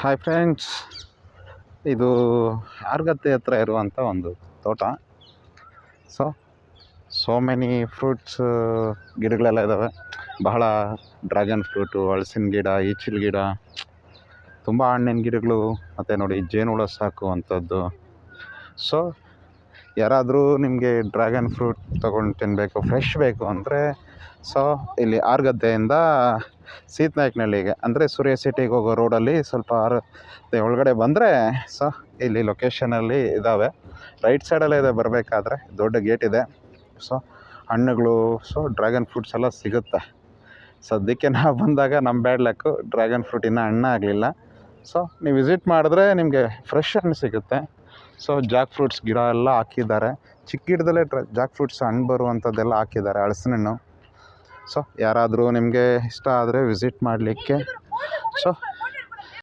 Hi friends, ಇದು ಆರ್ಗತ್ತೆ ಹತ್ರ ಇರುವಂಥ ಒಂದು ತೋಟ. ಸೋ ಮೆನಿ ಫ್ರೂಟ್ಸ್ ಗಿಡಗಳೆಲ್ಲ ಇದ್ದಾವೆ. ಬಹಳ ಡ್ರ್ಯಾಗನ್ ಫ್ರೂಟು, ಹಲಸಿನ ಗಿಡ, ಈಚಿಲ್ ಗಿಡ, ತುಂಬ ಹಣ್ಣಿನ ಗಿಡಗಳು, ಮತ್ತು ನೋಡಿ ಜೇನುಹುಳ ಸಾಕುವಂಥದ್ದು. ಸೊ ಯಾರಾದರೂ ನಿಮಗೆ ಡ್ರ್ಯಾಗನ್ ಫ್ರೂಟ್ ತೊಗೊಂಡು ತಿನ್ನಬೇಕು, ಫ್ರೆಶ್ ಬೇಕು ಅಂದರೆ ಇಲ್ಲಿ ಆರ್ಗದ್ದೆಯಿಂದ ಸೀತನಾಯಕನಹಳ್ಳಿಗೆ ಅಂದರೆ ಸೂರ್ಯ ಸಿಟಿಗೆ ಹೋಗೋ ರೋಡಲ್ಲಿ ಸ್ವಲ್ಪ ಒಳಗಡೆ ಬಂದರೆ ಇಲ್ಲಿ ಲೊಕೇಶನಲ್ಲಿ ಇದ್ದಾವೆ. ರೈಟ್ ಸೈಡಲ್ಲೇ ಇದೆ ಬರಬೇಕಾದ್ರೆ, ದೊಡ್ಡ ಗೇಟ್ ಇದೆ. ಹಣ್ಣುಗಳು, ಡ್ರ್ಯಾಗನ್ ಫ್ರೂಟ್ಸ್ ಎಲ್ಲ ಸಿಗುತ್ತೆ. ಸದ್ಯಕ್ಕೆ ನಾವು ಬಂದಾಗ ನಮ್ಮ ಬ್ಯಾಡ್ ಲಕ್ಕು ಡ್ರ್ಯಾಗನ್ ಫ್ರೂಟ್ ಇನ್ನೂ ಹಣ್ಣಾಗಲಿಲ್ಲ. ನೀವು ವಿಸಿಟ್ ಮಾಡಿದ್ರೆ ನಿಮಗೆ ಫ್ರೆಶ್ ಹಣ್ಣು ಸಿಗುತ್ತೆ. ಜಾಕ್ ಫ್ರೂಟ್ಸ್ ಗಿಡ ಎಲ್ಲ ಹಾಕಿದ್ದಾರೆ. ಚಿಕ್ಕ ಗಿಡದಲ್ಲೇ ಜಾಕ್ ಫ್ರೂಟ್ಸ್ ಹಣ್ಣು ಬರುವಂಥದ್ದೆಲ್ಲ ಹಾಕಿದ್ದಾರೆ, ಹಲಸಿನ ಹಣ್ಣು. ಯಾರಾದರೂ ನಿಮಗೆ ಇಷ್ಟ ಆದರೆ ವಿಸಿಟ್ ಮಾಡಲಿಕ್ಕೆ